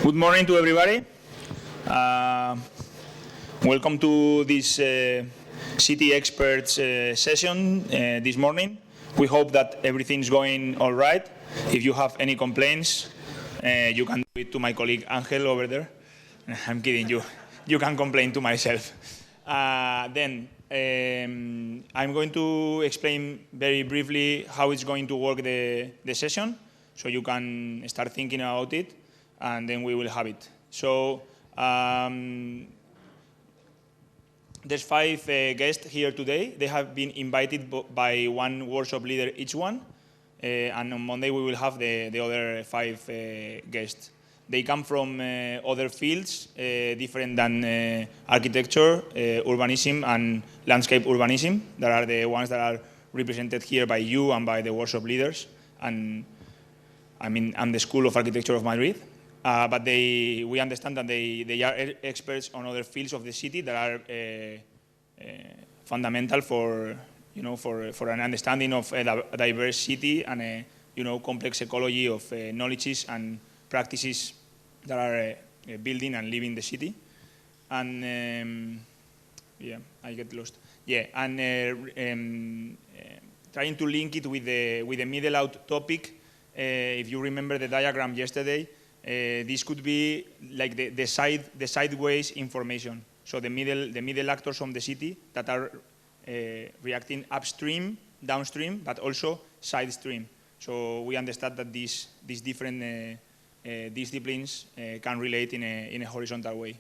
Good morning to everybody. Welcome to this City Experts session this morning. We hope that everything's going all right. If you have any complaints, you can do it to my colleague Angel over there. I'm kidding you. You can complain to myself. Then I'm going to explain very briefly how it's going to work the session, so you can start thinking about it, and then we will have it. So there's 5 guests here today. They have been invited by one workshop leader each one, and on Monday we will have the other 5 guests. They come from other fields, different than architecture, urbanism, and landscape urbanism. That are the ones that are represented here by you and by the workshop leaders. And I'm the School of Architecture of Madrid. But we understand that they are experts on other fields of the city that are fundamental for an understanding of a diverse city and a complex ecology of knowledges and practices that are building and living the city. And yeah, I get lost. Yeah, and trying to link it with the middle out topic. If you remember the diagram yesterday, this could be like the sideways information. So the middle actors from the city that are reacting upstream, downstream, but also side stream. So we understand that these different disciplines can relate in a horizontal way.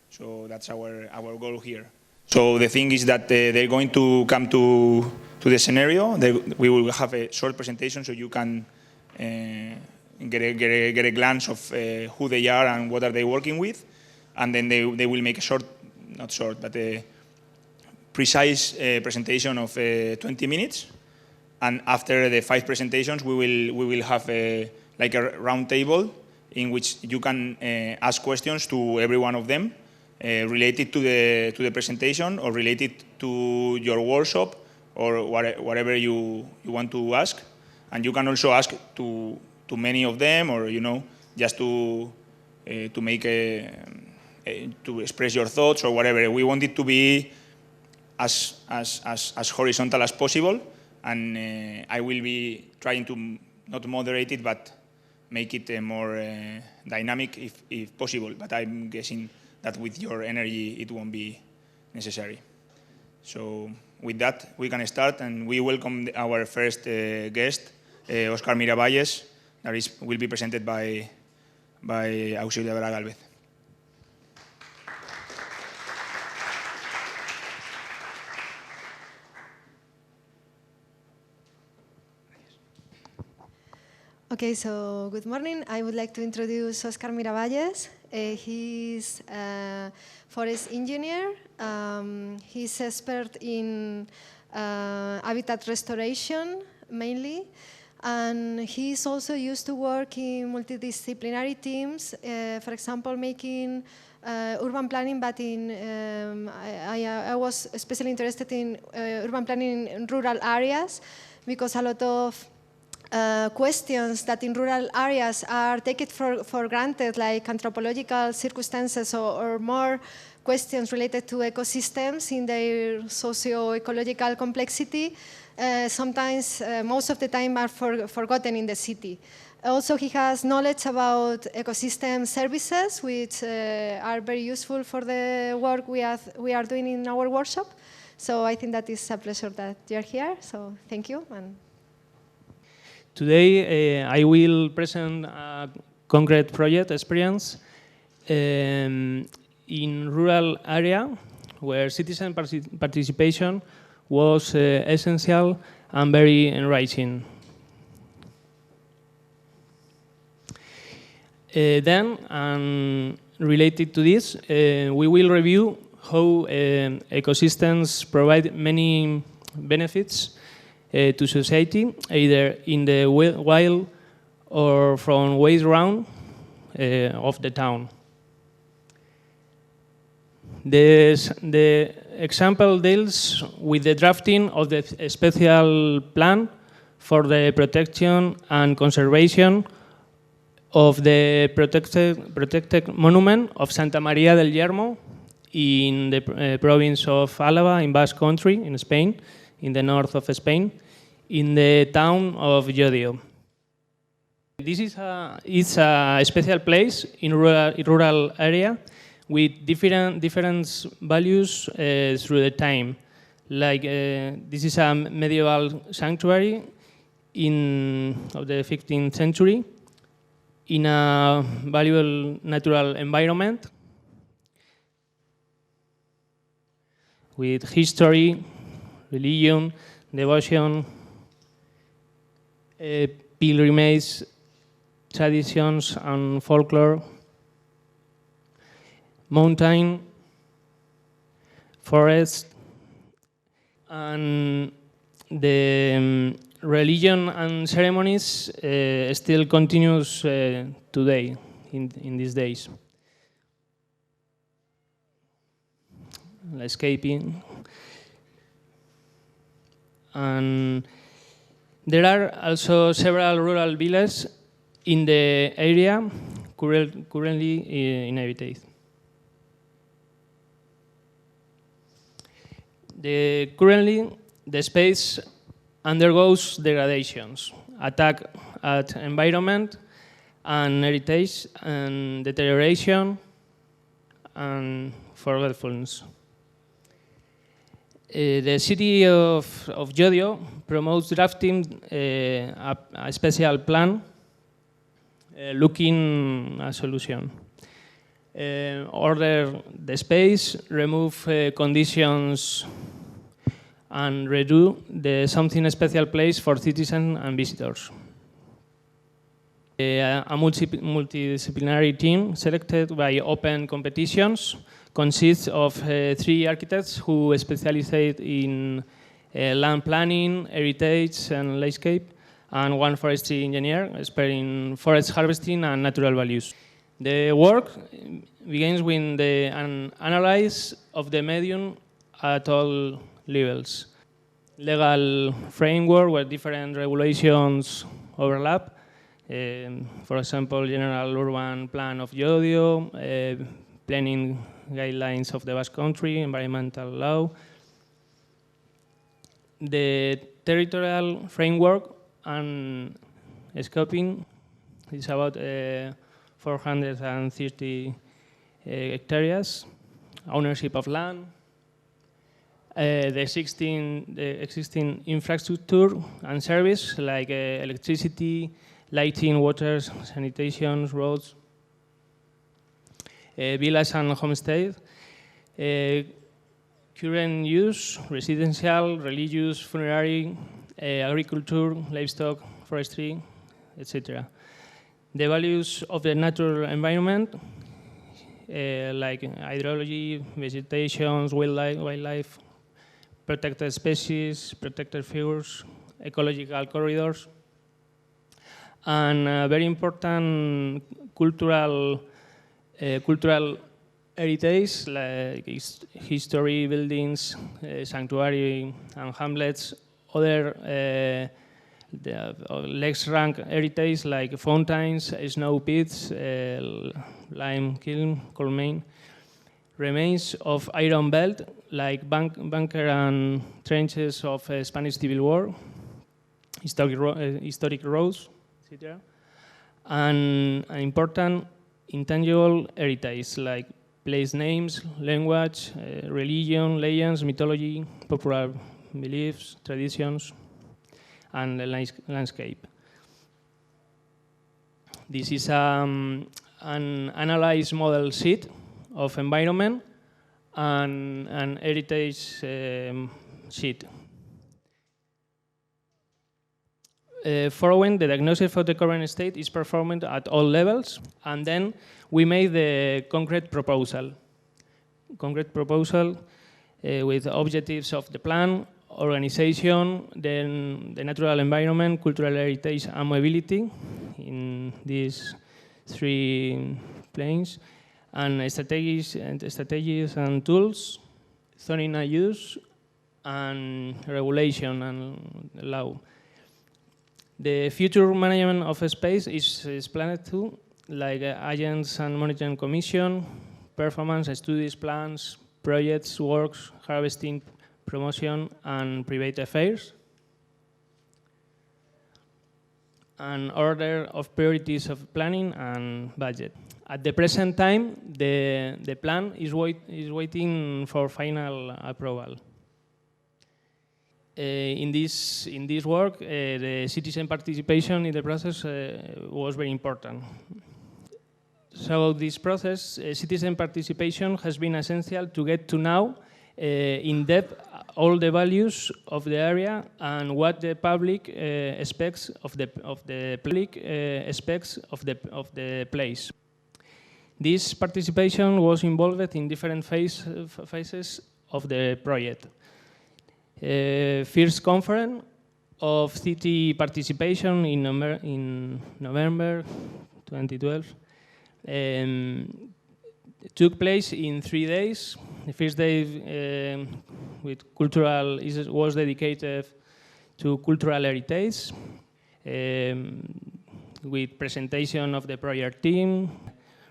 So that's our goal here. So the thing is that they're going to come to the scenario. We will have a short presentation so you can get a glance of who they are and what are they working with, and then they will make a not short, but a precise presentation of 20 minutes. And after the 5 presentations, we will have a round table in which you can ask questions to every one of them related to the presentation or related to your workshop or whatever you want to ask. And you can also ask to many of them, or just to make to express your thoughts or whatever. We want it to be as horizontal as possible, and I will be trying to not moderate it, but make it more dynamic if possible. But I'm guessing that with your energy it won't be necessary. So with that, we can start, and we welcome our first guest, Oscar Miravalles, that will be presented by Auxilio Vera Galvez. Okay, so good morning. I would like to introduce Oscar Miravalles. He's a forest engineer. He's expert in habitat restoration, mainly. And he's also used to work in multidisciplinary teams, for example, making urban planning, but I was especially interested in urban planning in rural areas, because a lot of questions that in rural areas are taken for granted, like anthropological circumstances or more questions related to ecosystems in their socio-ecological complexity, sometimes, most of the time, are forgotten in the city. Also, he has knowledge about ecosystem services, which are very useful for the work we are doing in our workshop. So I think that is a pleasure that you're here. So thank you. Today, I will present a concrete project experience in rural area where citizen participation was essential and very enriching. Then, related to this, we will review how ecosystems provide many benefits to society, either in the wild or from ways around of the town. The example deals with the drafting of the special plan for the protection and conservation of the protected monument of Santa Maria del Yermo in the province of Álava in Basque Country in Spain, in the north of Spain, in the town of Llodio. This is a special place in rural area with different values through the time. Like this is a medieval sanctuary of the 15th century in a valuable natural environment with history, religion, devotion, pilgrimage, traditions and folklore, mountain, forest, and the religion and ceremonies still continues today, in these days. Landscaping. And there are also several rural villages in the area currently inhabited. Currently, the space undergoes degradations, attack at environment and heritage, and deterioration and forgetfulness. The city of Llodio promotes drafting a special plan looking a solution. Order the space, remove conditions, and redo the something special place for citizens and visitors. A multidisciplinary team selected by open competitions consists of 3 architects who specialize in land planning, heritage, and landscape, and 1 forestry engineer expert in forest harvesting and natural values. The work begins with an analysis of the medium at all levels. Legal framework where different regulations overlap. For example, General Urban Plan of Llodio, planning guidelines of the Basque Country, environmental law. The territorial framework and scoping is about 430 hectares, ownership of land, the existing infrastructure and service like electricity, lighting, water, sanitation, roads, villas and homestead, current use, residential, religious, funerary, agriculture, livestock, forestry, etc. The values of the natural environment, like hydrology, vegetation, wildlife, protected species, protected figures, ecological corridors, and very important cultural heritage like history, buildings, sanctuary, and hamlets. Other less ranked heritage like fountains, snow pits, lime kiln, coal mine. Remains of iron belt like bunker and trenches of Spanish Civil War, historic roads, etc. And an important intangible heritage like place names, language, religion, legends, mythology, popular beliefs, traditions, and the landscape. This is an analyzed model sheet of environment and an heritage sheet. Following the diagnosis of the current state is performed at all levels, and then we made the concrete proposal. Concrete proposal with objectives of the plan, organization, then the natural environment, cultural heritage, and mobility in these 3 planes, and strategies and tools, zoning and use, and regulation and law. The future management of space is planned to like agents and monitoring commission, performance studies, plans, projects, works, harvesting, promotion, and private affairs. An order of priorities of planning and budget. At the present time, the plan is waiting for final approval. In this work, the citizen participation in the process was very important. So this process, citizen participation, has been essential to get to know in depth all the values of the area and what the public expects of the place. This participation was involved in different phases of the project. First conference of city participation in November 2012 took place in 3 days. The first day was dedicated to cultural heritage, with presentation of the project team,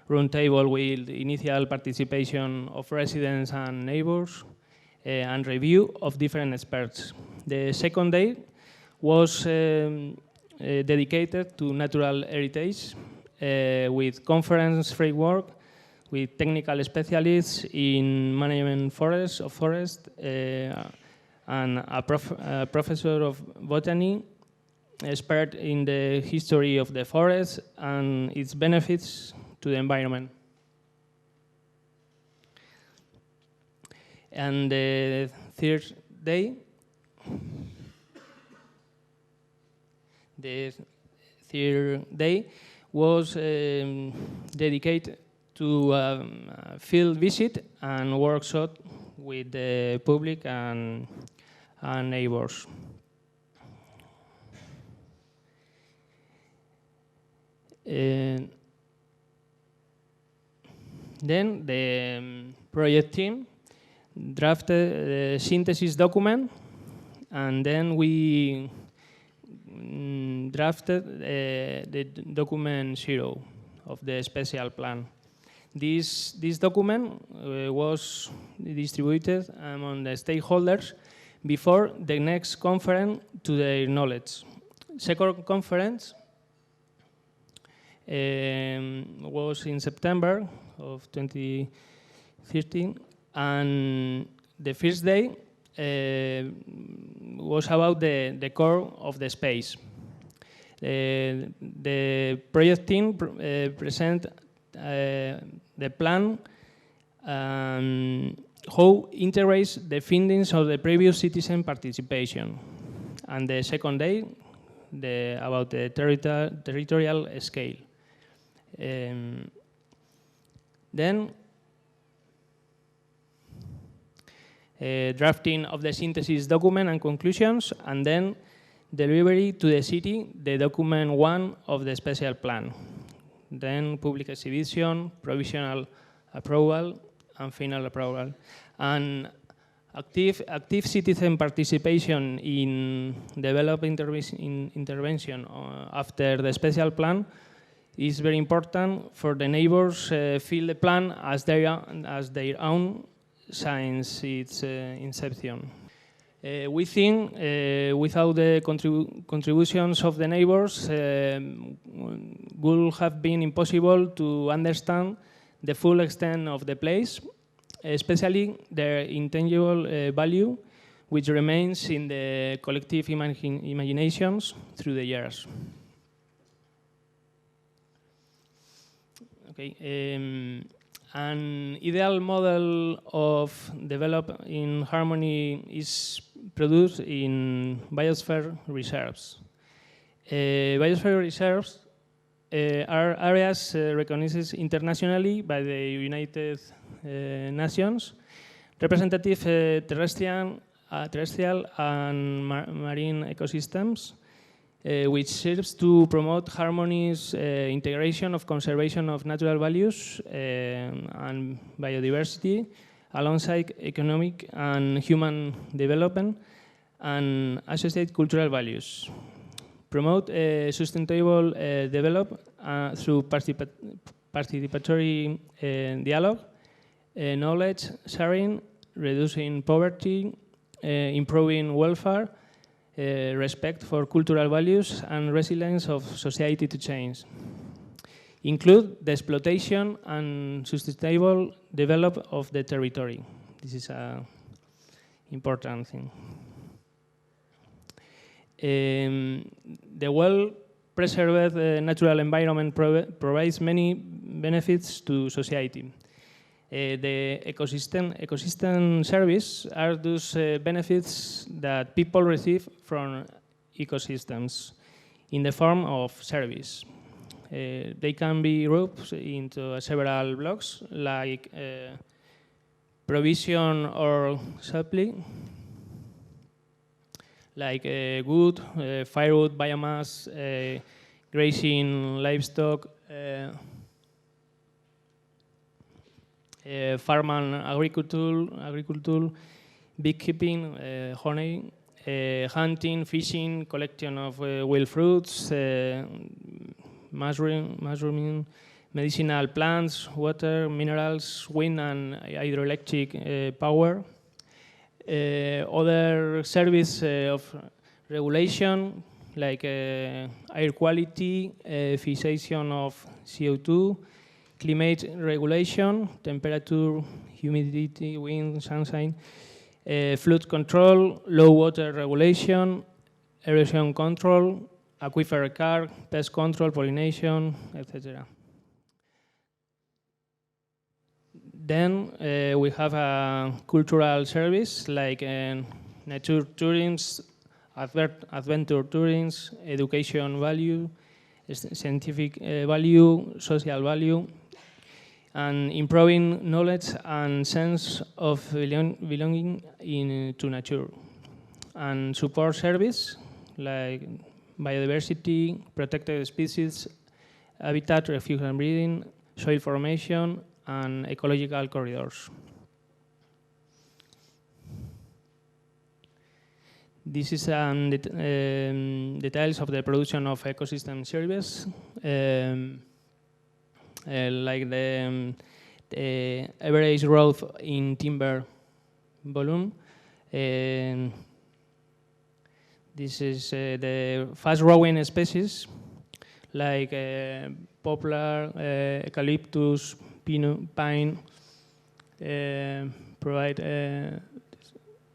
roundtable with initial participation of residents and neighbors, and review of different experts. The second day was dedicated to natural heritage, with conference framework, with technical specialists in management of forest, and a professor of botany, expert in the history of the forest and its benefits to the environment. And the third day was dedicated to field visit and workshop with the public and neighbors. Then the project team drafted the synthesis document, and then we drafted the document 0 of the special plan. This document was distributed among the stakeholders before the next conference to their knowledge. Second conference was in September of 2013, and the first day was about the core of the space. The project team present the plan how integrates the findings of the previous citizen participation, and the second day about the territorial scale. Then drafting of the synthesis document and conclusions, and then delivery to the city, the document 1 of the special plan. Then public exhibition, provisional approval, and final approval. And active citizen participation in development intervention after the special plan is very important for the neighbors feel the plan as their own since its inception. We think without the contributions of the neighbors would have been impossible to understand the full extent of the place, especially their intangible value, which remains in the collective imaginations through the years. Okay. An ideal model of develop in harmony is produced in biosphere reserves. Biosphere reserves are areas recognized internationally by the United Nations, representative terrestrial and marine ecosystems, which serves to promote harmonious integration of conservation of natural values and biodiversity alongside economic and human development and associated cultural values. promote sustainable development through participatory dialogue, knowledge sharing, reducing poverty, improving welfare, respect for cultural values, and resilience of society to change. Include the exploitation and sustainable development of the territory. This is an important thing. The well-preserved natural environment provides many benefits to society. The ecosystem service are those benefits that people receive from ecosystems in the form of service. They can be grouped into several blocks, like provision or supply, like wood, firewood, biomass, grazing, livestock, farm and agriculture, beekeeping, honey, hunting, fishing, collection of wild fruits, mushrooming, medicinal plants, water, minerals, wind and hydroelectric power. Other service of regulation, like air quality, fixation of CO2, climate regulation, temperature, humidity, wind, sunshine, flood control, low water regulation, erosion control, aquifer recharge, pest control, pollination, etc. Then we have a cultural service like nature tourism, adventure tourism, education value, scientific value, social value, and improving knowledge and sense of belonging to nature. And support service like biodiversity, protected species, habitat, refuge and breeding, soil formation, and ecological corridors. This is details of the production of ecosystem service, like the average growth in timber volume. This is the fast-growing species like poplar, eucalyptus, pine, provide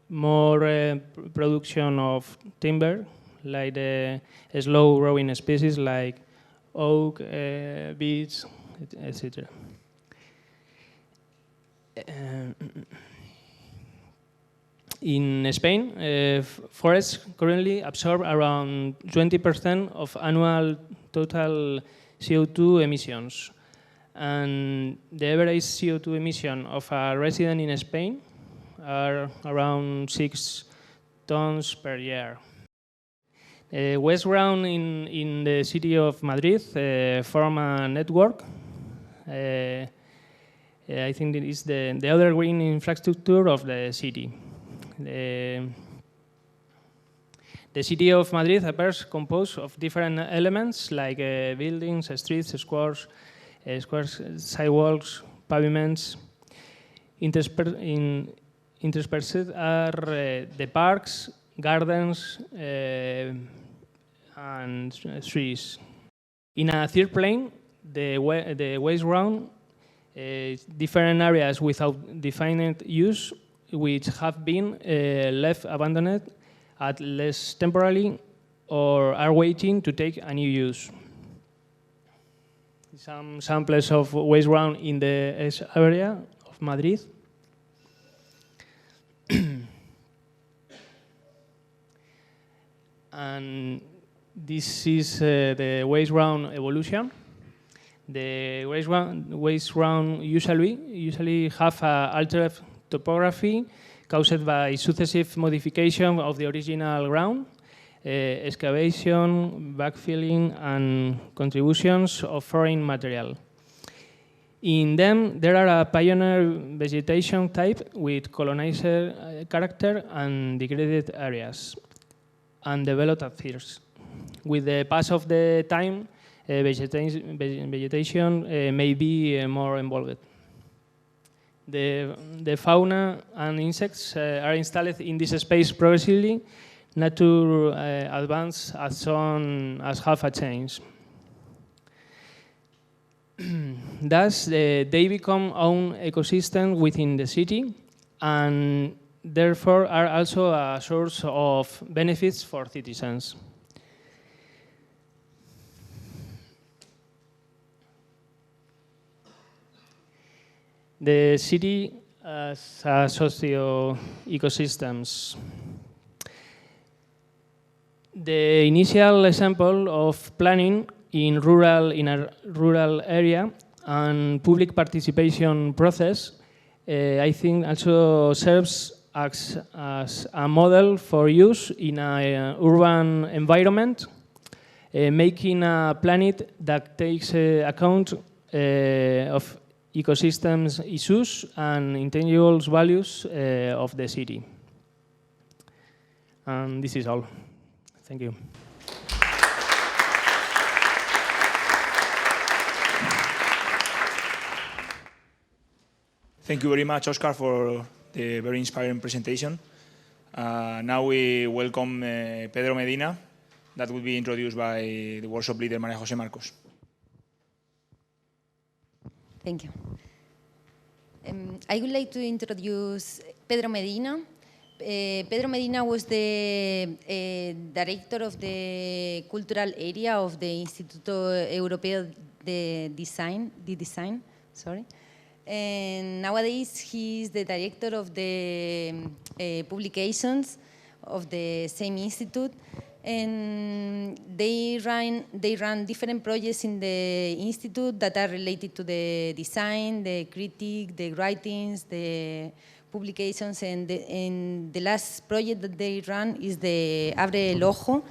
more production of timber, like the slow-growing species like oak, beech, etc. In Spain, forests currently absorb around 20% of annual total CO2 emissions. And the average CO2 emission of a resident in Spain are around 6 tons per year. Waste ground in the city of Madrid form a network. I think it is the other green infrastructure of the city. The city of Madrid appears composed of different elements like buildings, streets, squares, sidewalks, pavements. Interspersed are the parks, gardens, and trees. In a third plane, the waste ground, different areas without defined use, which have been left abandoned at least temporarily or are waiting to take a new use. Some samples of waste ground in the area of Madrid. And this is the waste ground evolution. The waste ground usually have altered topography caused by successive modification of the original ground, excavation, backfilling, and contributions of foreign material. In them, there are a pioneer vegetation type with colonizer character and degraded areas, and developed at first. With the pass of the time, vegetation may be more involved. The fauna and insects are installed in this space progressively, not to advance as soon as half a change. Thus, they become own ecosystem within the city, and therefore are also a source of benefits for citizens. The city as a socio-ecosystems. The initial example of planning in a rural area and public participation process, I think also serves as a model for use in an urban environment, making a planet that takes account of ecosystems issues and intangible values of the city. And this is all. Thank you. Thank you very much, Oscar, for the very inspiring presentation. Now we welcome Pedro Medina, that will be introduced by the workshop leader, María José Marcos. Thank you. I would like to introduce Pedro Medina. Pedro Medina was the director of the cultural area of the Instituto Europeo de Design, and nowadays he is the director of the publications of the same institute, and they run different projects in the institute that are related to the design, the critique, the writings, the publications, and the last project that they run is the Abre el Ojo.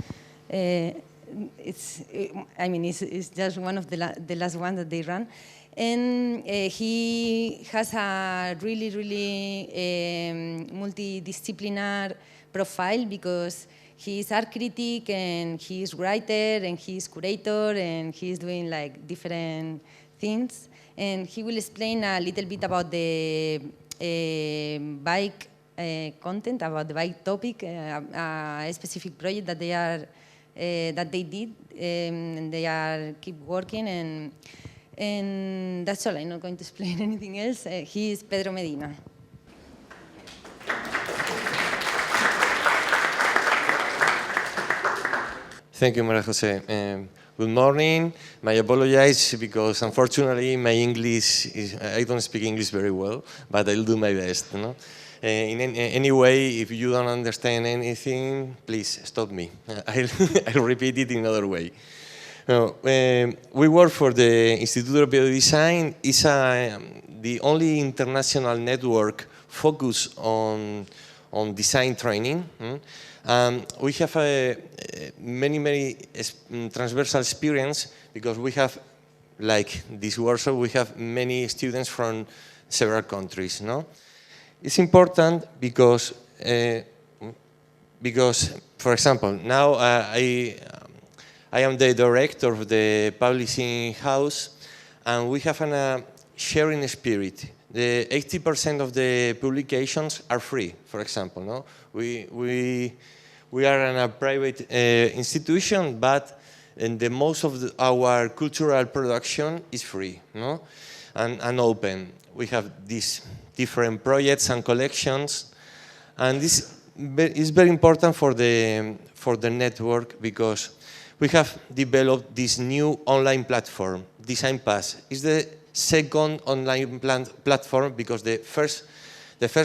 It's just one of the last ones that they run. And he has a really multidisciplinary profile, because he is art critic and he is writer and he is curator and he is doing like different things. And he will explain a little bit about the bike content, about the bike topic, a specific project that they did, and they are keep working, and that's all. I'm not going to explain anything else. He is Pedro Medina. Thank you, María José. Good morning. My apologies because unfortunately my English I don't speak English very well, but I'll do my best. No? In any way, if you don't understand anything, please stop me. I'll repeat it in another way. We work for the Instituto Europeo de Design. It's the only international network focused on design training. We have many transversal experience, because we have, like this workshop, we have many students from several countries. No, it's important because, for example, now I am the director of the publishing house, and we have a sharing spirit. The 80% of the publications are free, for example. No, we are in a private institution, but the most of our cultural production is free, no, and open. We have these different projects and collections, and this is very important for the network, because we have developed this new online platform, Design Pass. It's the second online platform, because the first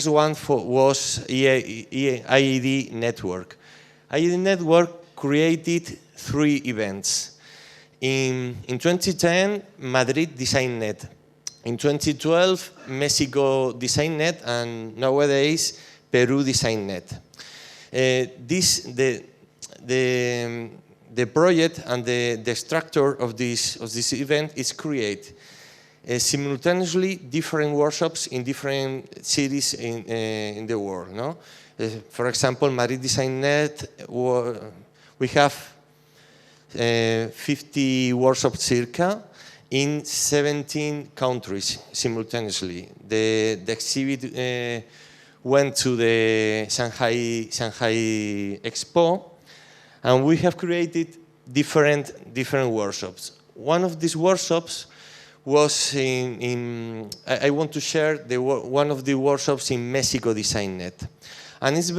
one was IED Network. IED Network created 3 events. In 2010, Madrid Design Net. In 2012, Mexico Design Net, and nowadays, Peru Design Net. The project and the structure of this event is create simultaneously different workshops in different cities in the world. No? For example, Madrid Design Net, we have 50 workshops circa in 17 countries simultaneously. The exhibit went to the Shanghai Expo, and we have created different workshops. One of these workshops was I want to share one of the workshops in Mexico DesignNet. And it's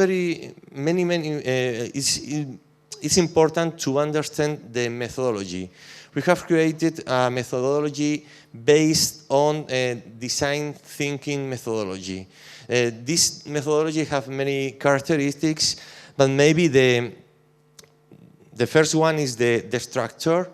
it's important to understand the methodology. We have created a methodology based on design thinking methodology. This methodology has many characteristics, but maybe the first one is the structure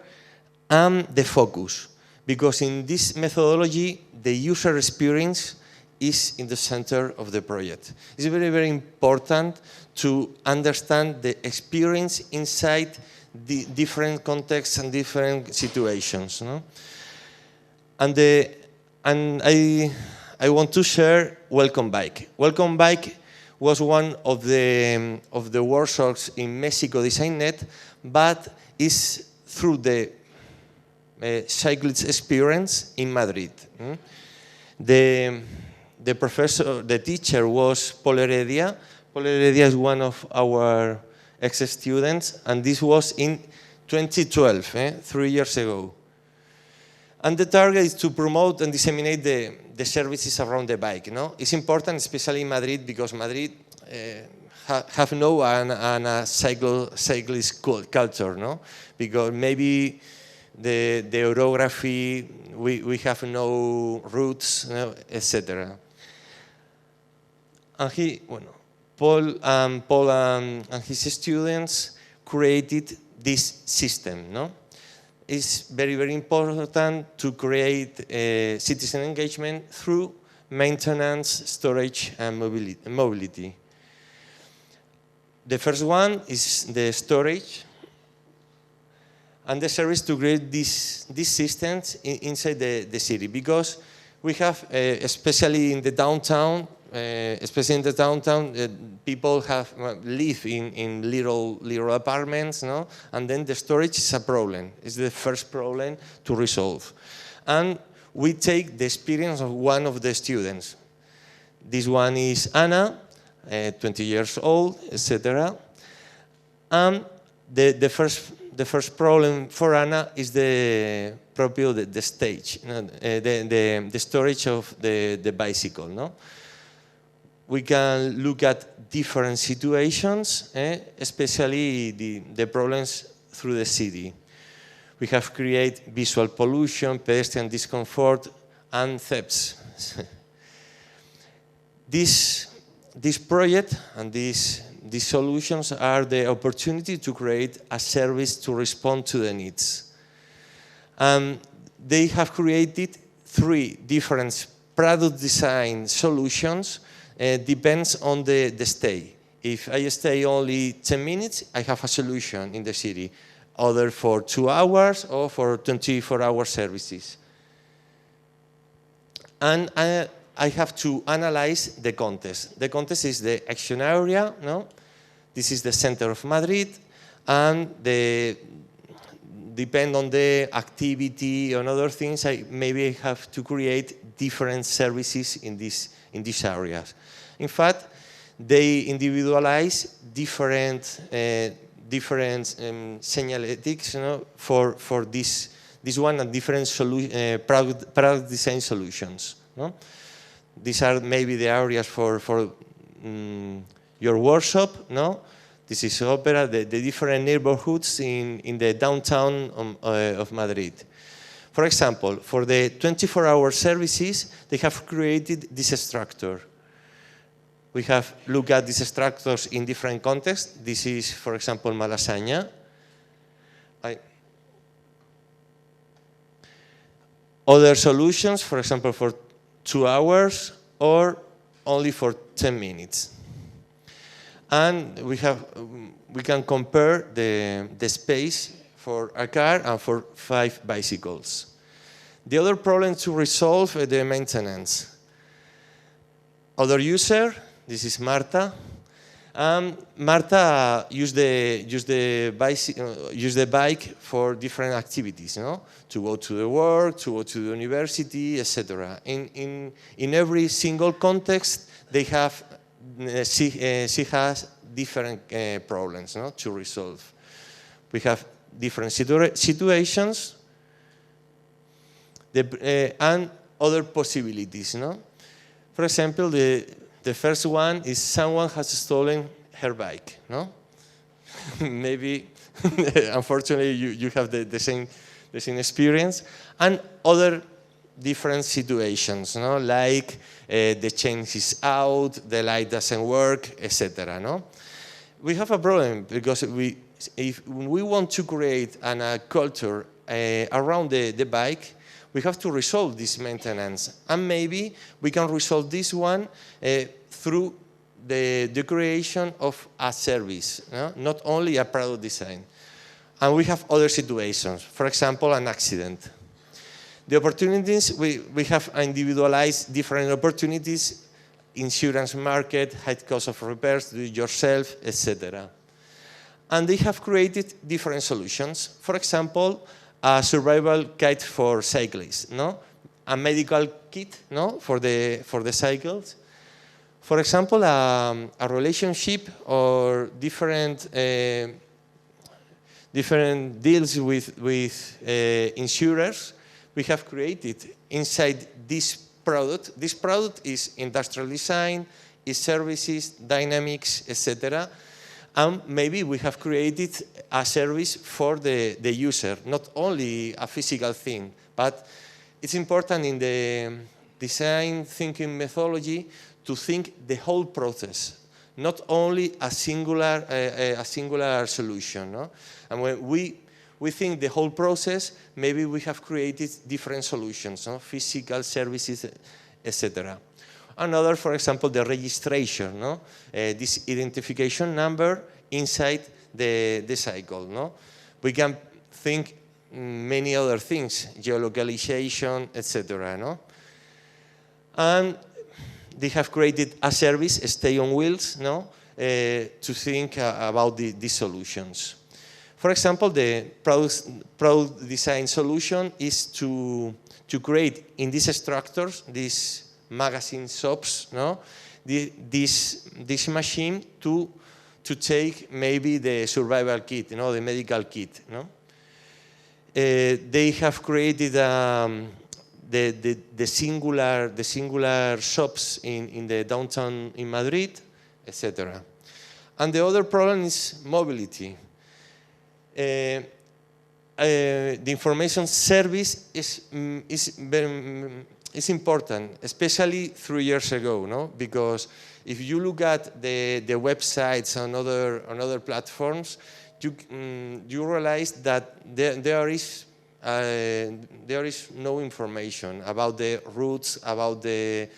and the focus. Because in this methodology, the user experience is in the center of the project. It's very, very important to understand the experience inside the different contexts and different situations. No? And I want to share Welcome Bike. Welcome Bike was one of the workshops in Mexico DesignNet, but is through the cyclist experience in Madrid. The teacher was Paul Heredia. Paul Heredia is one of our ex-students, and this was in 2012, 3 years ago. And the target is to promote and disseminate the services around the bike. No? It's important, especially in Madrid, because Madrid have a cyclist culture, no? Because maybe the orography, we have no routes, etc. And Paul and his students created this system. No? It's very, very important to create citizen engagement through maintenance, storage, and mobility. The first one is the storage, and the service to create these systems inside the city, because we have, especially in the downtown, people live in little apartments, no? And then the storage is a problem. It's the first problem to resolve. And we take the experience of one of the students. This one is Anna, 20 years old, etc. And the first problem for Anna is the stage, the storage of the bicycle. No? We can look at different situations, especially the problems through the city. We have created visual pollution, pedestrian discomfort, and thefts. This project and these solutions are the opportunity to create a service to respond to the needs. They have created 3 different product design solutions. Depends on the stay. If I stay only 10 minutes, I have a solution in the city. Other for 2 hours or for 24-hour services. And I have to analyze the context. The context is the action area. No? This is the center of Madrid, and depend on the activity and other things. Maybe I have to create different services in these areas. In fact, they individualize different señaletics, you know, for this one and different product design solutions. No? These are maybe the areas for your workshop. No? This is Opera, the different neighborhoods in the downtown of Madrid. For example, for the 24-hour services, they have created this structure. We have looked at these structures in different contexts. This is, for example, Malasaña. Other solutions, for example, for 2 hours or only for 10 minutes. And we can compare the space for a car and for 5 bicycles. The other problem to resolve is the maintenance. Other user, this is Marta, Marta used the bike for different activities, no? To go to the work, to go to the university, etc. In every single context, they have she has different problems, no? To resolve. We have different situations and other possibilities, no? For example, the first one is someone has stolen her bike, no? Maybe, unfortunately, you have the same experience. And other different situations, no? Like the chain is out, the light doesn't work, etc. No? We have a problem because if we want to create a culture around the bike, we have to resolve this maintenance. And maybe we can resolve this one through the creation of a service, no? Not only a product design. And we have other situations, for example, an accident. The opportunities, we have individualized different opportunities, insurance market, high cost of repairs, do it yourself, etc. And they have created different solutions. For example, a survival kit for cyclists, no? A medical kit, no? For the cycles. For example, a relationship or different deals with insurers we have created inside this product. This product is industrial design, is services, dynamics, etc. And maybe we have created a service for the user, not only a physical thing, but it's important in the design thinking methodology to think the whole process, not only a singular solution. No? And when we think the whole process, maybe we have created different solutions, no? Physical, services, etc. Another, for example, the registration, no? This identification number inside the cycle. No? We can think many other things, geolocalization, etc. No? And they have created a service, Stay on Wheels, no? To think about these solutions. For example, the product design solution is to create in these structures, these magazine shops, no? This machine to take maybe the survival kit, you know, the medical kit. No? They have created the singular shops in the downtown in Madrid, etc. And the other problem is mobility. The information service is important, especially 3 years ago, no? Because if you look at the websites on other platforms, you realize that there is no information about the routes, about the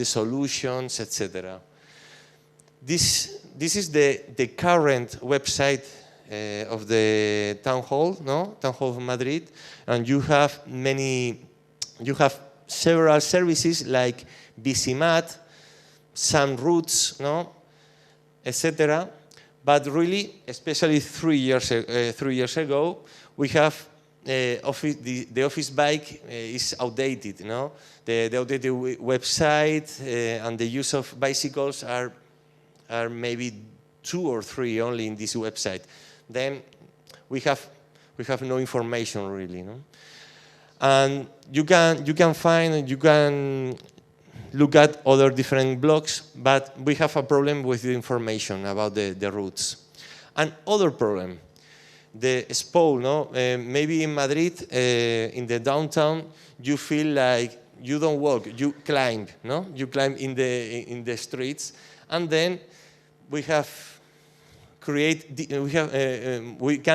solutions, etc. This is the current website of the town hall, no? Town Hall of Madrid, and you have several services like Bicimat, some routes, no? etc. But really, especially 3 years ago, we have the office bike is outdated. You know? The outdated website and the use of bicycles are maybe 2 or 3 only in this website. Then we have no information really. No? And you can look at other different blogs, but we have a problem with the information about the routes. And other problem, the SPO, no? Maybe in Madrid, in the downtown, you feel like you don't walk, you climb, no? You climb in the streets, and then we can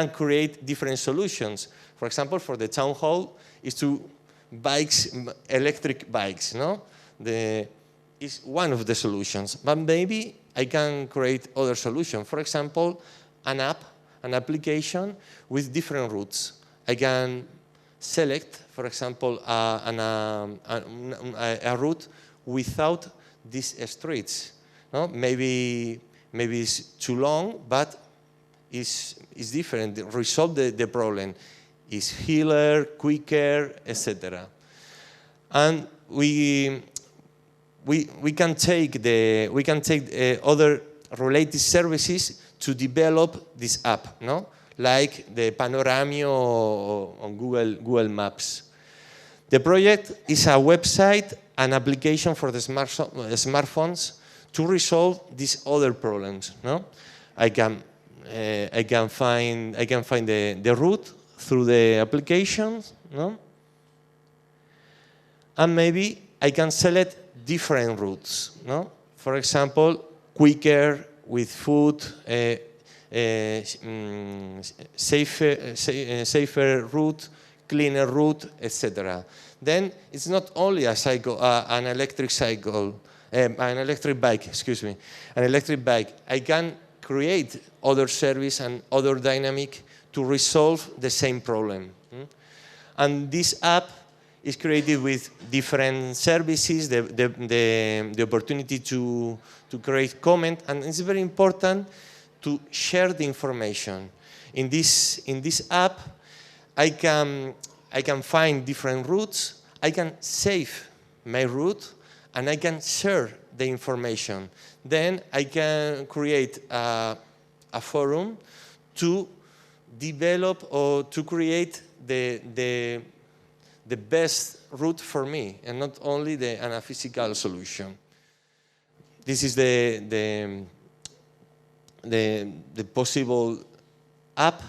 create different solutions. For example, for the town hall, is to electric bikes, no? Is one of the solutions, but maybe I can create other solutions. For example, an application with different routes. I can select, for example, a route without these streets. No? Maybe maybe it's too long, but it's different. Resolve the problem. It's healer, quicker, etc. And we can take other related services to develop this app, no? Like the Panoramio on Google Maps. The project is a website and application for the smartphones to resolve these other problems. No, I can find the route through the applications. No, and maybe I can select different routes. No, for example, quicker with food, safer route, cleaner route, etc. Then it's not only a cycle, an electric bike. Excuse me, an electric bike. I can create other service and other dynamic to resolve the same problem. And this app is created with different services, the opportunity to create comment, and it's very important to share the information. In this app, I can find different routes, I can save my route, and I can share the information. Then I can create a forum to develop or to create the best route for me, and not only a physical solution. This is the possible app,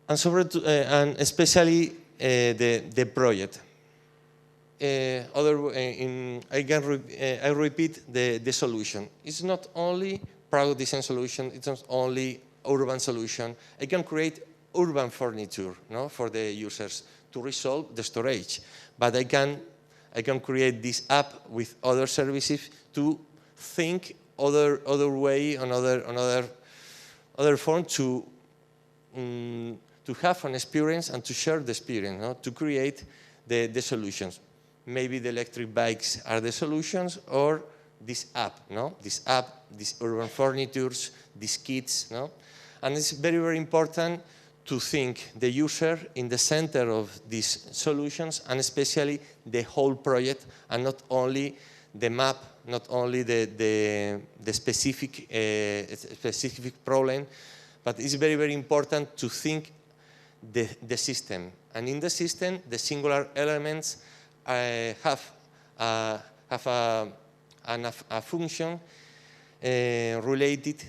and especially the project. I repeat the solution. It's not only product design solution. It's not only urban solution. I can create urban furniture, no, for the users to resolve the storage. But I can create this app with other services to think other way, another form to have an experience and to share the experience, no? To create the solutions. Maybe the electric bikes are the solutions, or this app, no? This app, these urban furnitures, these kits, no? And it's very, very important to think the user in the center of these solutions, and especially the whole project, and not only the map, not only the specific problem, but it's very, very important to think the system. And in the system, the singular elements have a function related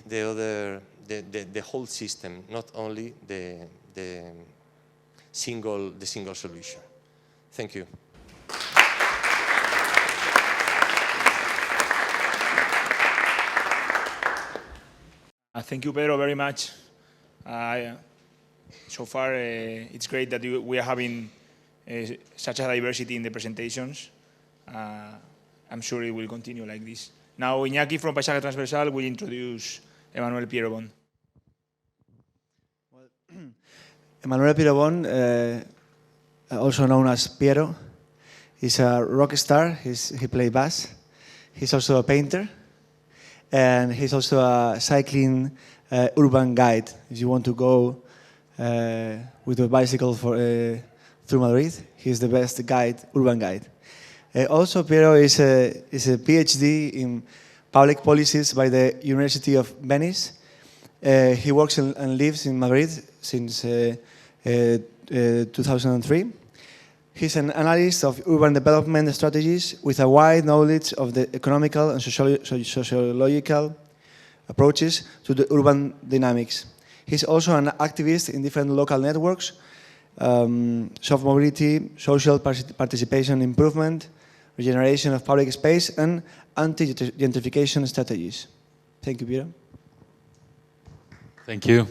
the whole system, not only the single solution. Thank you. Thank you, Pedro, very much. So far, it's great that we are having such a diversity in the presentations. I'm sure it will continue like this. Now, Iñaki from Paisaje Transversal will introduce Emanuele Pierobon. Well, Emanuele Pierobon, also known as Piero, he's a rock star. He plays bass. He's also a painter. And he's also a cycling urban guide. If you want to go with a bicycle through Madrid, he's the best guide, urban guide. Also, Piero is a PhD in public policies by the University of Venice. He works and lives in Madrid since 2003. He's an analyst of urban development strategies with a wide knowledge of the economical and sociological approaches to the urban dynamics. He's also an activist in different local networks, soft mobility, social participation improvement, regeneration of public space, and anti-gentrification strategies. Thank you, Pierre. Thank you.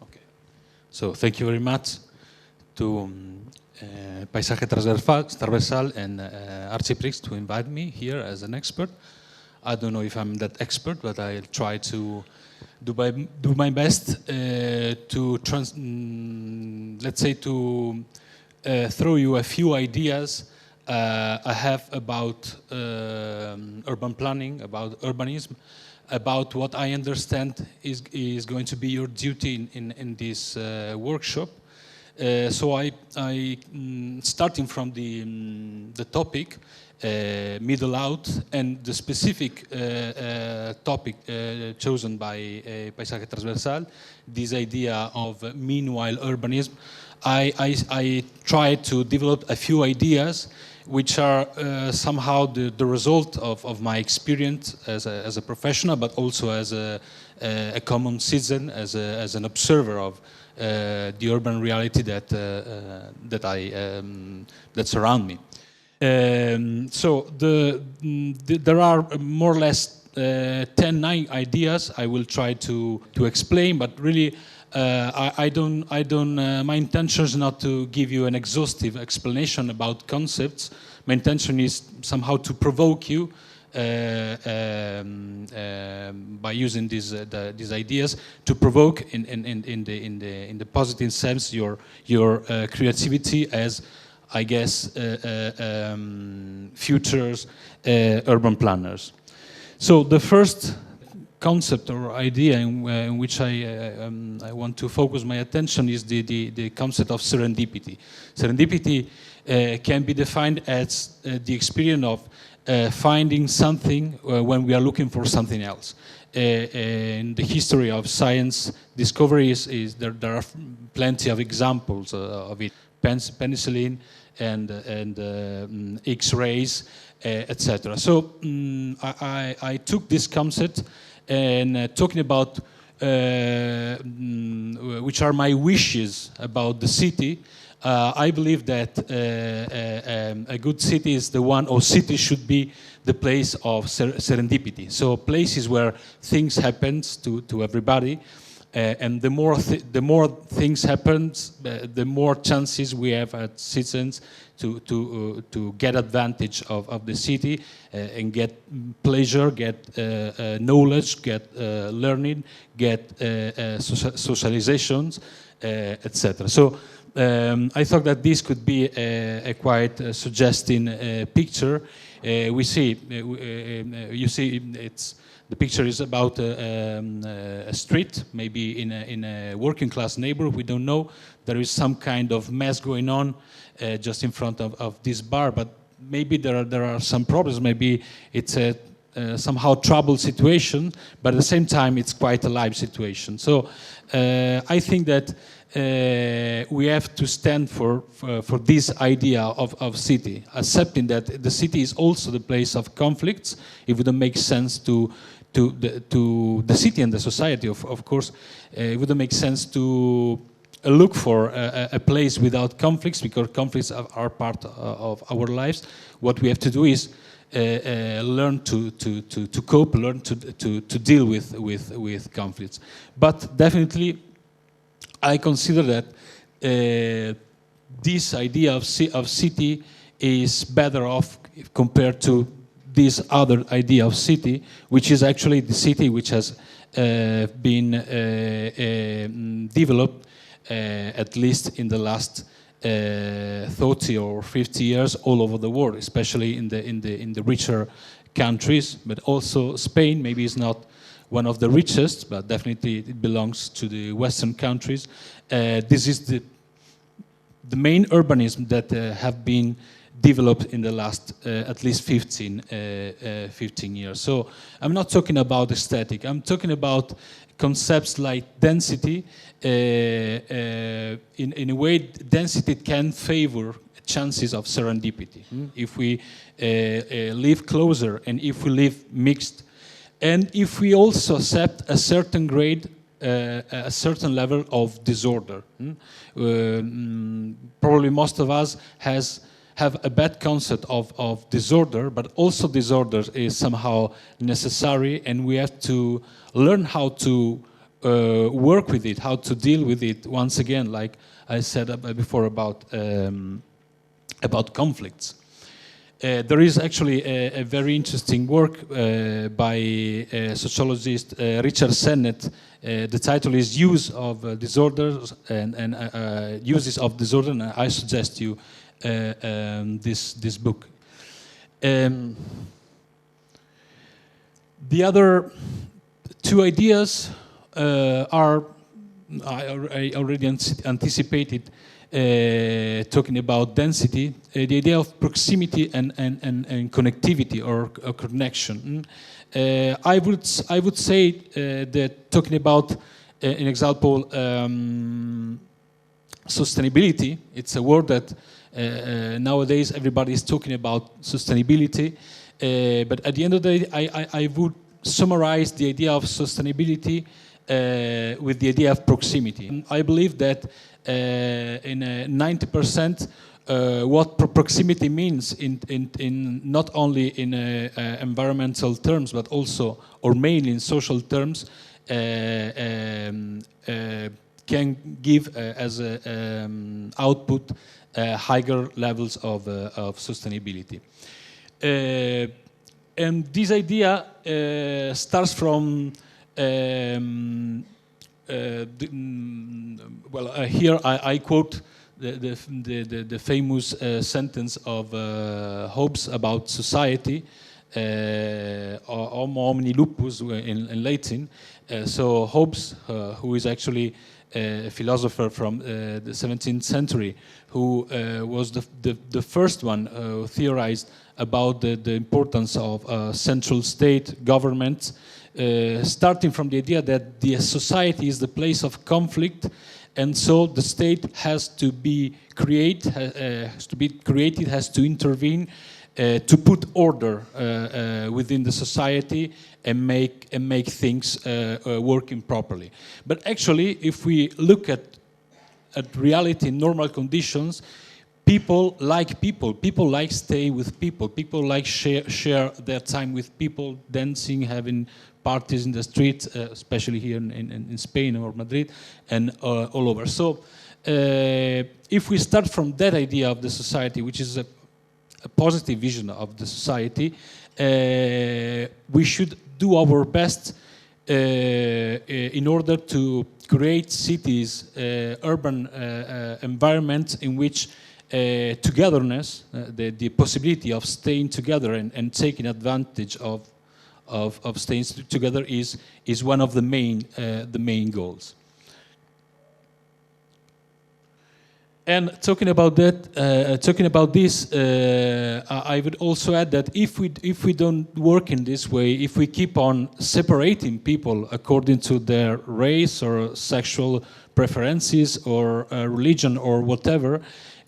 Okay. So thank you very much to Paisaje Transversal and Archiprix to invite me here as an expert. I don't know if I'm that expert, but I'll try to do my best to let's say to throw you a few ideas I have about urban planning, about urbanism, about what I understand is going to be your duty in this workshop. So starting from the topic, middle out, and the specific topic chosen by Paisaje Transversal, this idea of meanwhile urbanism, I try to develop a few ideas which are somehow the result of my experience as a professional, but also as a common citizen, as an observer of the urban reality that surround me. So there are more or less 10 ideas I will try to explain, but really I don't. My intention is not to give you an exhaustive explanation about concepts. My intention is somehow to provoke you by using these ideas to provoke in the positive sense your creativity as, I guess, futures urban planners. So the first concept or idea in which I want to focus my attention is the concept of serendipity. Serendipity can be defined as the experience of finding something when we are looking for something else. In the history of science, discovery there are plenty of examples of it. Penicillin and X-rays, etc. So I took this concept and talking about which are my wishes about the city. I believe that a good city is the one, or city should be the place of serendipity. So places where things happen to everybody, and the more things happen, the more chances we have as citizens to get advantage of the city and get pleasure, get knowledge, get learning, get socializations, etc. So I thought that this could be a quite suggesting picture. You see, the picture is about a street, maybe in a working class neighborhood. We don't know. There is some kind of mess going on just in front of this bar, but maybe there are some problems. Maybe it's a somehow troubled situation, but at the same time it's quite a live situation. So I think that we have to stand for this idea of city, accepting that the city is also the place of conflicts. It wouldn't make sense to the city and the society, of course, it wouldn't make sense to look for a place without conflicts, because conflicts are part of our lives. What we have to do is learn to cope, learn to deal with conflicts. But definitely, I consider that this idea of city is better off compared to this other idea of city, which is actually the city which has been developed at least in the last 30 or 50 years all over the world, especially in the richer countries, but also Spain maybe is not one of the richest, but definitely it belongs to the Western countries. This is the main urbanism that have been developed in the last at least 15 years. So I'm not talking about aesthetic. I'm talking about concepts like density. In a way, density can favor chances of serendipity. If we live closer and if we live mixed, and if we also accept a certain grade, a certain level of disorder. Probably most of us have a bad concept of disorder, but also disorder is somehow necessary, and we have to learn how to work with it, how to deal with it. Once again, like I said before about conflicts. There is actually a very interesting work by sociologist Richard Sennett. The title is "Use of Disorders and Uses of Disorder," and I suggest you this book. The other two ideas are, I already anticipated, talking about density, the idea of proximity and connectivity or connection. I would say that talking about an example, sustainability. It's a word that nowadays everybody is talking about sustainability. But at the end of the day, I would summarize the idea of sustainability with the idea of proximity. I believe that in 90%, what proximity means in not only in environmental terms, but also, or mainly in social terms, can give as an output higher levels of sustainability. And this idea starts from here I quote the famous sentence of Hobbes about society, homo homini lupus in Latin. So Hobbes, who is actually a philosopher from the 17th century, who was the first one who theorized about the importance of central state government, starting from the idea that the society is the place of conflict, and so the state has to be created, has to intervene to put order within the society and make things working properly. But actually, if we look at reality in normal conditions, people like stay with people like share their time with people, dancing, having parties in the streets, especially here in Spain or Madrid, and all over. So if we start from that idea of the society, which is a positive vision of the society, we should do our best in order to create cities, urban environments in which togetherness, the possibility of staying together and taking advantage of staying together is one of the main goals. And talking about this, I would also add that if we don't work in this way, if we keep on separating people according to their race or sexual preferences or religion or whatever,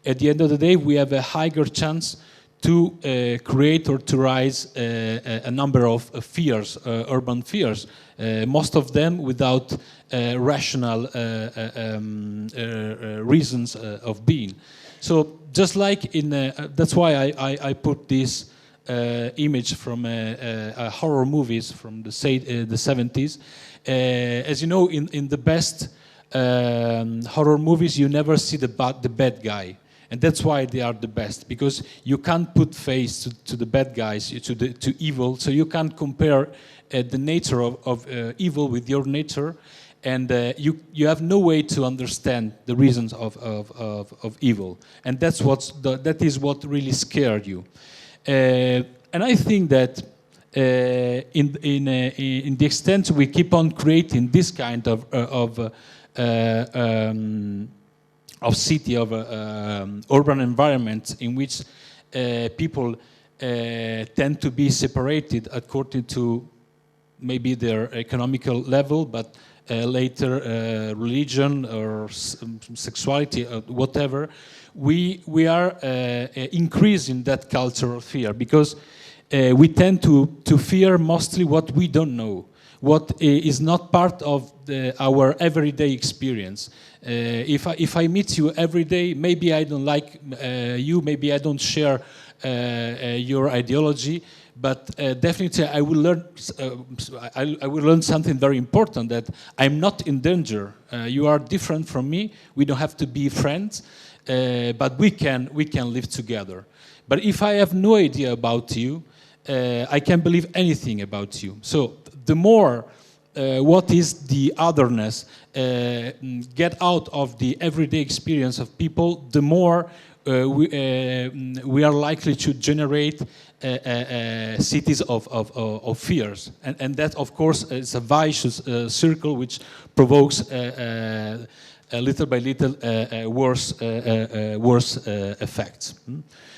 at the end of the day, we have a higher chance to create or to rise a number of fears, urban fears, most of them without rational reasons of being. So just like in, that's why I put this image from horror movies from the 70s. As you know, in the best horror movies, you never see the bad guy. And that's why they are the best, because you can't put face to the bad guys, to evil, so you can't compare the nature of evil with your nature, and you have no way to understand the reasons of evil, and that is what really scared you. And I think that in the extent we keep on creating this kind of city, of urban environment in which people tend to be separated according to maybe their economical level, but later religion or sexuality or whatever, we are increasing that culture of fear, because we tend to fear mostly what we don't know, what is not part of our everyday experience. If I meet you every day, maybe I don't like you, maybe I don't share your ideology, but definitely I will learn something very important, that I'm not in danger. You are different from me. We don't have to be friends. but we can live together. But if I have no idea about you, I can't believe anything about you. So the more what is the otherness get out of the everyday experience of people, the more we are likely to generate cities of fears. And that, of course, is a vicious circle which provokes little by little worse effects.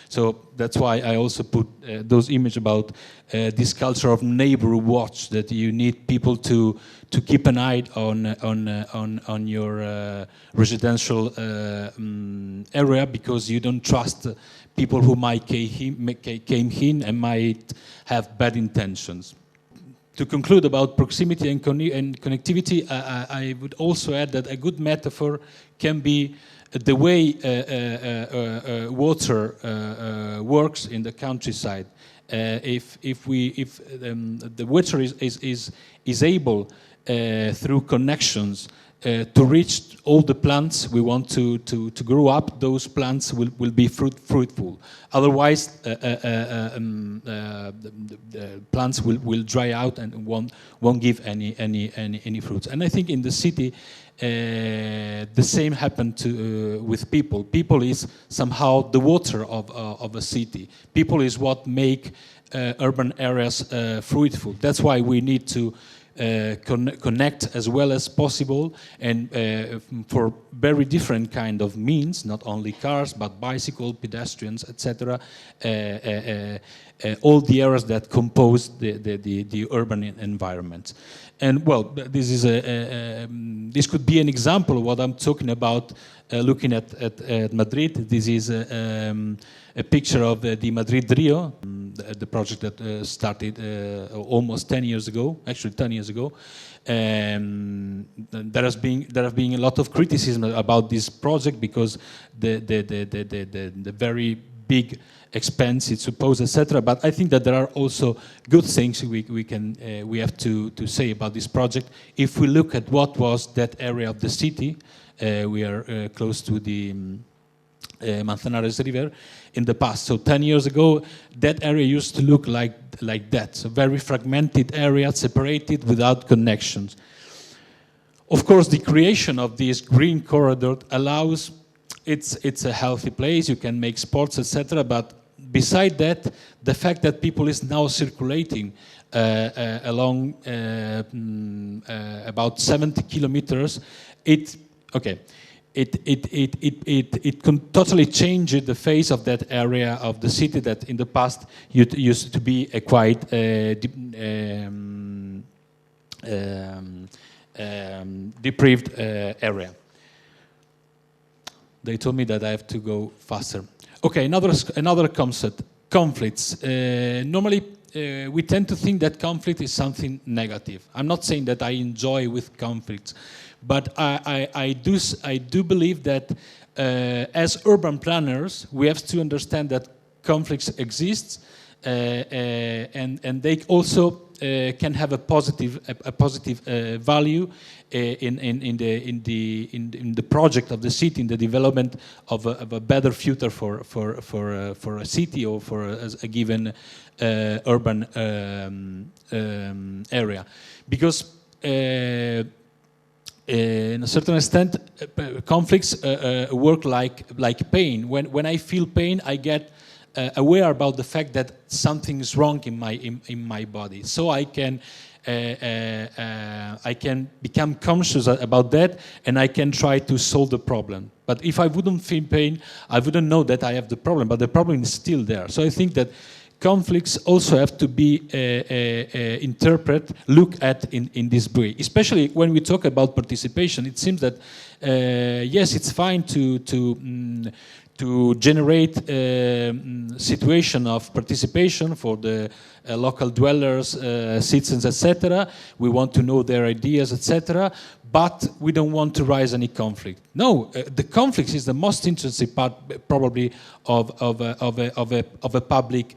So that's why I also put those images about this culture of neighbor watch, that you need people to keep an eye on your residential area, because you don't trust people who might came in and might have bad intentions. To conclude about proximity and connectivity, I would also add that a good metaphor can be the way water works in the countryside. If the water is able through connections to reach all the plants we want to grow up, those plants will be fruitful. Otherwise, the plants will dry out and won't give any fruits. And I think in the city, the same happened with people. People is somehow the water of a city. People is what make urban areas fruitful. That's why we need to connect as well as possible, and for very different kind of means, not only cars but bicycle, pedestrians, etc. All the areas that compose the urban environment. And well, this is this could be an example of what I'm talking about. Looking at Madrid, this is a picture of the Madrid Rio, the project that started almost 10 years ago, actually 10 years ago. There have been a lot of criticism about this project because the very big expense it supposed, etc. But I think that there are also good things we have to say about this project. If we look at what was that area of the city, we are close to the Manzanares River in the past. So 10 years ago, that area used to look like that. So very fragmented area, separated without connections. Of course, the creation of this green corridor allows, it's a healthy place, you can make sports, etc. But beside that, the fact that people is now circulating along about 70 kilometers, it can totally change the face of that area of the city that in the past used to be a quite deprived area. They told me that I have to go faster. Okay, another concept, conflicts. Normally, we tend to think that conflict is something negative. I'm not saying that I enjoy with conflicts, but I do believe that as urban planners, we have to understand that conflicts exist, and they also can have a positive value in the project of the city, in the development of a better future for a city or for a given urban area, because in a certain extent, conflicts work like pain. When I feel pain, I get aware about the fact that something is wrong in my body. So I can become conscious about that, and I can try to solve the problem. But if I wouldn't feel pain, I wouldn't know that I have the problem. But the problem is still there. So I think that conflicts also have to be looked at in this way. Especially when we talk about participation, it seems that yes, it's fine to to generate a situation of participation for the local dwellers, citizens, etc. We want to know their ideas, etc. But we don't want to raise any conflict. No, the conflict is the most interesting part, probably, of a public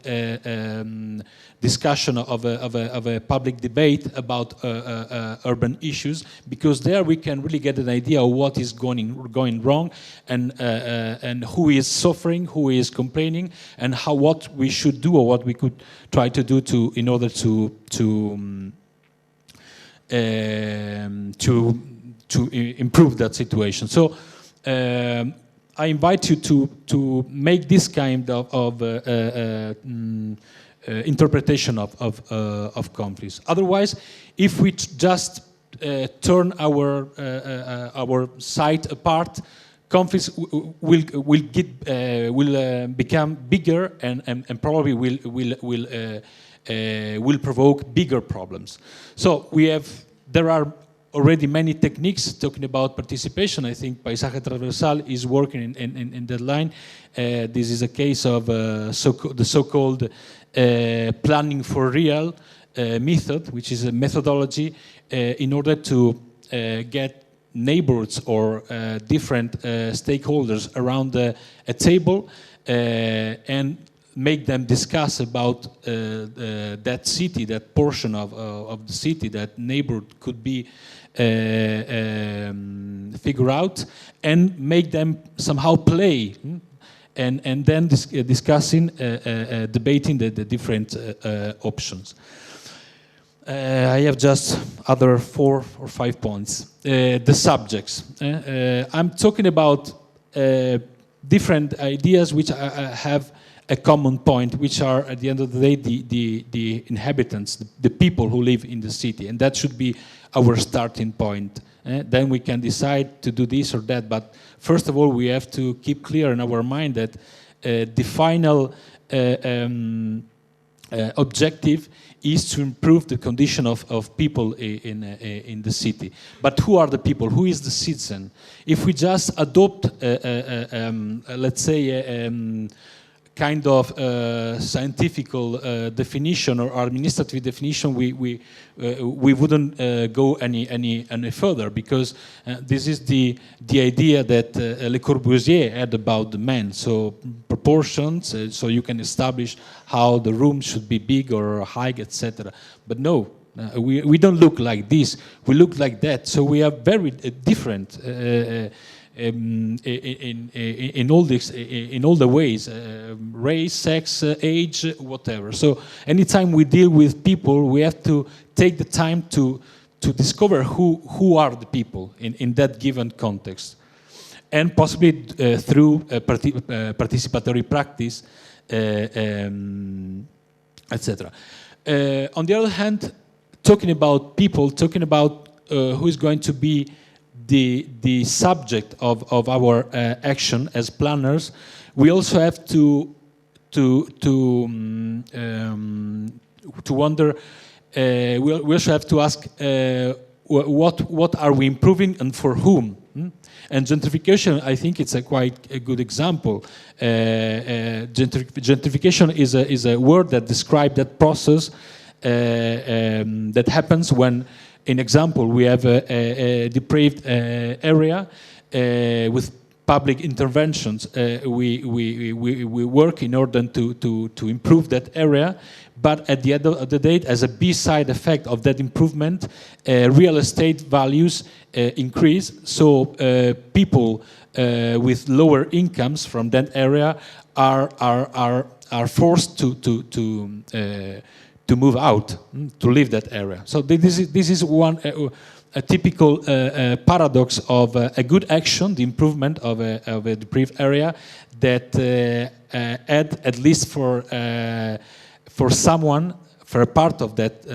discussion, of a public debate about urban issues, because there we can really get an idea of what is going wrong, and who is suffering, who is complaining, and what we should do, or what we could try to do in order to improve that situation. So I invite you to make this kind of interpretation of conflicts. Otherwise, if we just turn our side apart, conflicts will become bigger, and probably will provoke bigger problems. So there are already many techniques talking about participation. I think Paisaje Transversal is working in that line. This is a case of the so-called planning for real method, which is a methodology in order to get neighbors or different stakeholders around a table and make them discuss about that city, that portion of the city, that neighborhood could be figure out, and make them somehow play, and then discussing, debating the different options. I have just other 4 or 5 points. The subjects. I'm talking about different ideas which have a common point, which are, at the end of the day, the inhabitants, the people who live in the city, and that should be our starting point. Then we can decide to do this or that, but first of all, we have to keep clear in our mind that the final objective is to improve the condition of people in the city. But who are the people? Who is the citizen? If we just adopt, let's say, kind of scientific definition or administrative definition, we wouldn't go any further, because this is the idea that Le Corbusier had about the man. So proportions, so you can establish how the room should be big or high, etc. But no, we don't look like this. We look like that. So we are very different. In all the ways, race, sex, age, whatever. So anytime we deal with people, we have to take the time to discover who are the people in that given context, and possibly through participatory practice, etc. On the other hand, talking about people, talking about who is going to be the subject of our action as planners, we also have to wonder. We also have to ask what are we improving and for whom. And gentrification, I think it's quite a good example. Gentrification is a word that describes that process that happens when, in example, we have a depraved area with public interventions. We work in order to improve that area, but at the end of the day, as a B-side effect of that improvement, real estate values increase. So people with lower incomes from that area are forced to move out, to leave that area. So this is one a typical paradox of a good action, the improvement of a deprived area, that had, at least for someone, for a part of that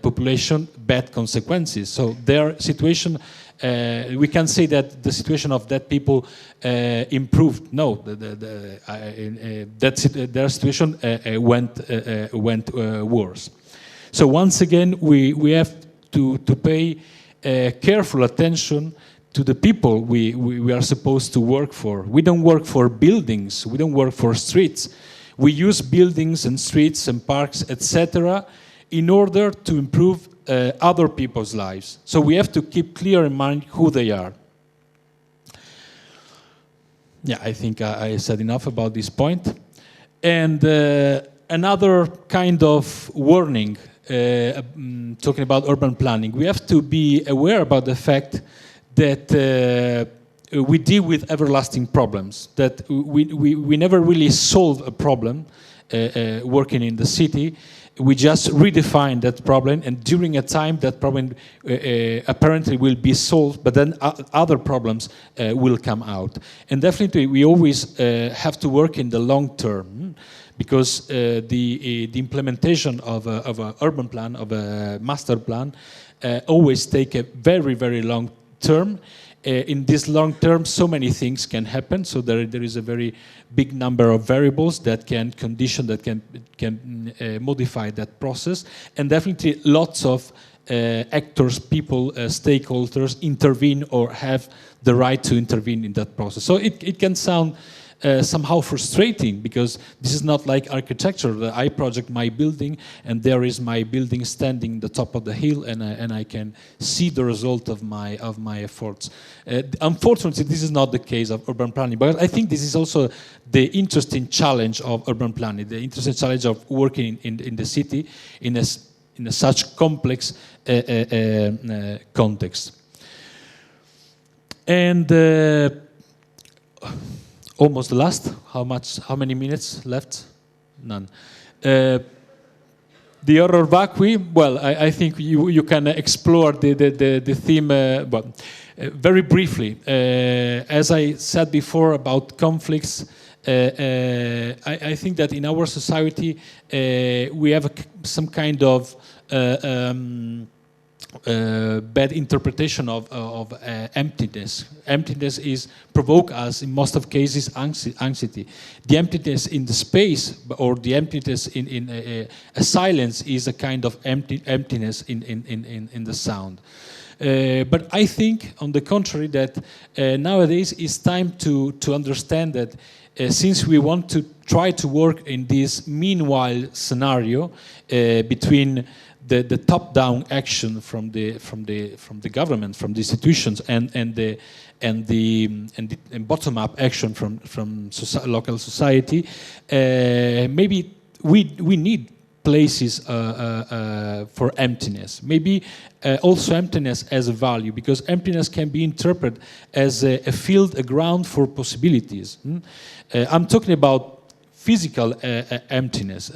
population, bad consequences. So their situation, we can say that the situation of that people improved. No, their situation went worse. So once again, we have to pay careful attention to the people we are supposed to work for. We don't work for buildings, we don't work for streets. We use buildings and streets and parks, etc., in order to improve other people's lives. So we have to keep clear in mind who they are. Yeah, I think I said enough about this point. And another kind of warning, talking about urban planning, we have to be aware about the fact that we deal with everlasting problems, that we never really solve a problem working in the city. We just redefine that problem, and during a time that problem apparently will be solved, but then other problems will come out. And definitely we always have to work in the long term, because the implementation of an urban plan, of a master plan, always take a very, very long term. In this long term, so many things can happen. So there is a very big number of variables that can condition, that can modify that process, and definitely lots of actors, people, stakeholders intervene or have the right to intervene in that process. So it can sound somehow frustrating, because this is not like architecture. I project my building, and there is my building standing at the top of the hill, and I can see the result of my efforts. Unfortunately, this is not the case of urban planning, but I think this is also the interesting challenge of urban planning, the interesting challenge of working in the city in a such complex context. And almost the last. How many minutes left? None. The horror vacui. Well, I think you can explore the theme, very briefly. As I said before about conflicts, I think that in our society we have some kind of bad interpretation of emptiness. Emptiness provoke us in most of cases anxiety. The emptiness in the space, or the emptiness in a silence, is a kind of emptiness in the sound. But I think, on the contrary, that nowadays it's time to understand that since we want to try to work in this meanwhile scenario between the top-down action from the government, from the institutions, and bottom-up action from local society, maybe we need places for emptiness. Maybe also emptiness as a value, because emptiness can be interpreted as a field, a ground for possibilities. I'm talking about physical emptiness.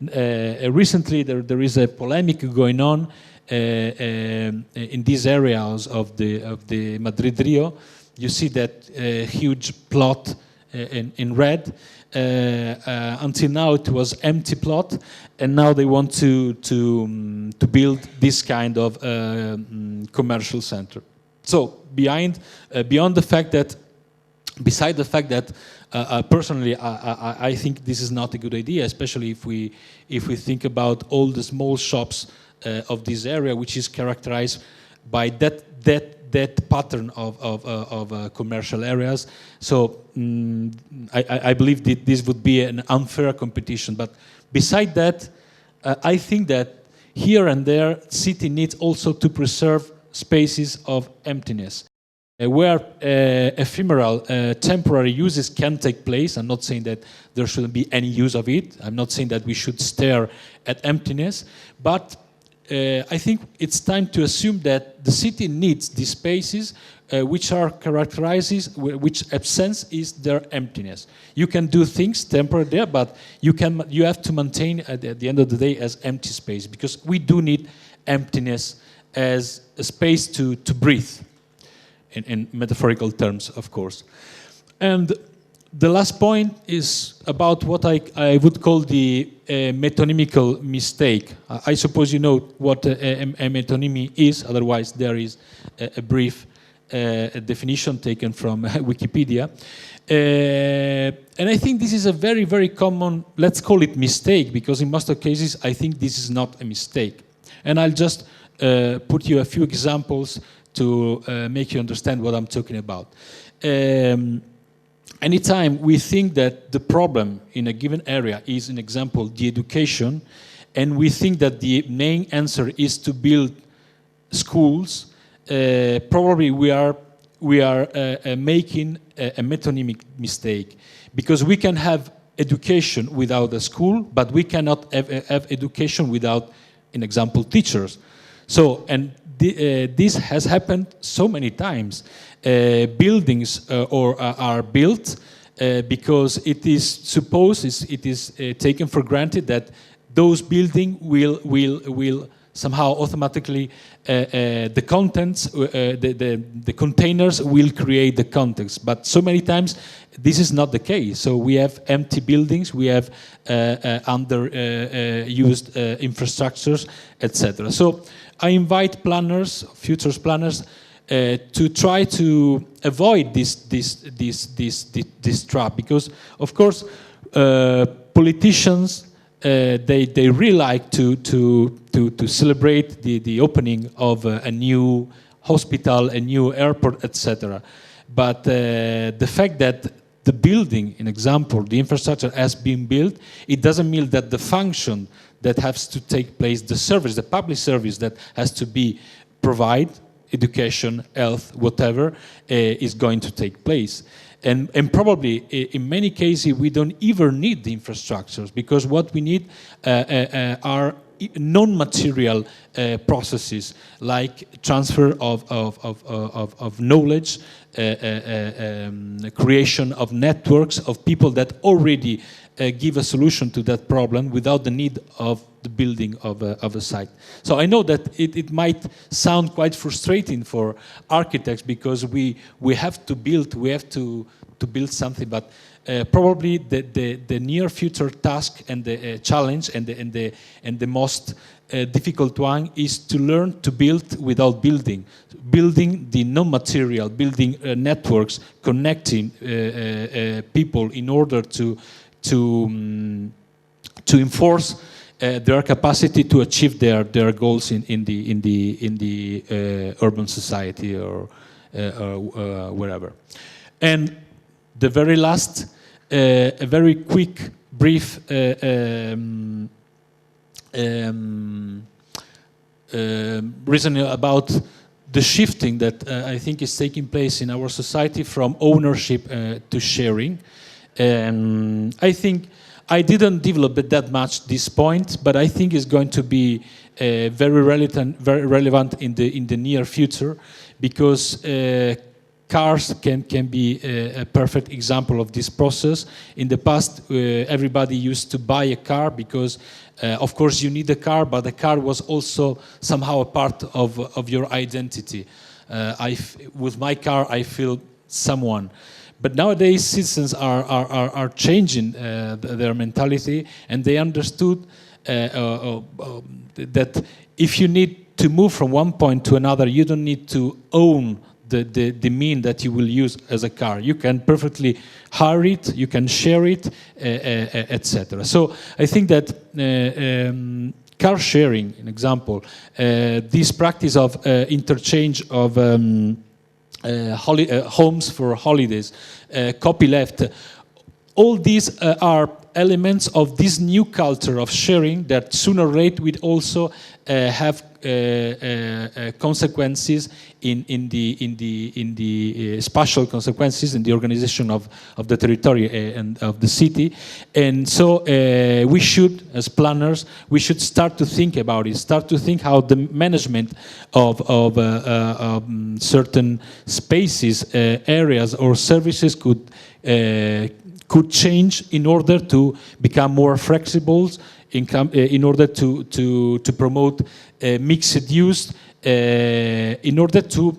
Recently, there is a polemic going on in these areas of the Madrid Rio. You see that huge plot in red. Until now, it was empty plot, and now they want to build this kind of commercial center. So beyond the fact that, beside the fact that personally, I think this is not a good idea, especially if we think about all the small shops of this area, which is characterized by that pattern of commercial areas. So I believe that this would be an unfair competition. But beside that, I think that here and there, city needs also to preserve spaces of emptiness, where ephemeral, temporary uses can take place. I'm not saying that there shouldn't be any use of it. I'm not saying that we should stare at emptiness. But I think it's time to assume that the city needs these spaces which are characterized, which absence is their emptiness. You can do things temporary there, but you have to maintain at the end of the day as empty space, because we do need emptiness as a space to breathe. In metaphorical terms, of course. And the last point is about what I would call the metonymical mistake. I suppose you know what a metonymy is, otherwise there is a brief definition taken from Wikipedia. And I think this is a very, very common, let's call it mistake, because in most of cases I think this is not a mistake. And I'll just put you a few examples to make you understand what I'm talking about. Anytime we think that the problem in a given area is, an example, the education, and we think that the main answer is to build schools, probably we are making a metonymic mistake, because we can have education without a school, but we cannot have education without, an example, teachers. So, and this has happened so many times. Buildings are built because it is supposed, it is taken for granted that those buildings will somehow automatically, the contents, the containers will create the context. But so many times this is not the case. So we have empty buildings, we have underused infrastructures, etc. So I invite planners, futures planners, to try to avoid this trap, because of course politicians they really like to celebrate the opening of a new hospital, a new airport, etc. But the fact that the building, an example, the infrastructure has been built, it doesn't mean that the function that has to take place, the service, the public service that has to be provided, education, health, whatever, is going to take place. And probably in many cases we don't even need the infrastructures, because what we need are non-material processes like transfer of knowledge, creation of networks of people that already give a solution to that problem without the need of the building of a site. So I know that it might sound quite frustrating for architects, because we have to build build something, but probably the near future task and the challenge and the most difficult one is to learn to build without building the non-material, building networks, connecting people in order to enforce their capacity to achieve their goals in the urban society or wherever. And the very last, a very quick, brief reasoning about the shifting that I think is taking place in our society from ownership to sharing. I think I didn't develop it that much this point, but I think it's going to be very relevant in the near future, because cars can be a perfect example of this process. In the past, everybody used to buy a car because, of course, you need a car, but the car was also somehow a part of your identity. With my car, I feel someone. But nowadays, citizens are changing their mentality, and they understood that if you need to move from one point to another, you don't need to own the mean that you will use as a car. You can perfectly hire it, you can share it, etc. So I think that car sharing, an example, this practice of interchange of homes for holidays, copyleft, all these are elements of this new culture of sharing that sooner or later will also have consequences in the spatial consequences in the organization of the territory and of the city. And so we should, as planners, we should start to think about it, start to think how the management of certain spaces, areas or services could change in order to become more flexible, in order to promote mixed use, in order to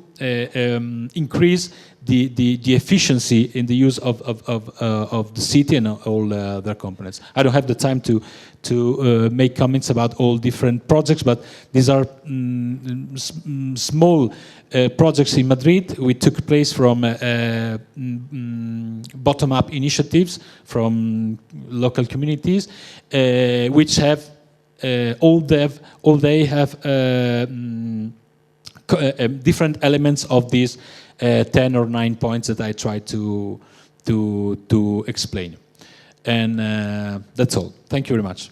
increase the efficiency in the use of the city and all their components. I don't have the time to make comments about all different projects, but these are small projects in Madrid. We took place from bottom-up initiatives from local communities, which have all they have different elements of these 10 or 9 points that I tried to explain. And that's all. Thank you very much.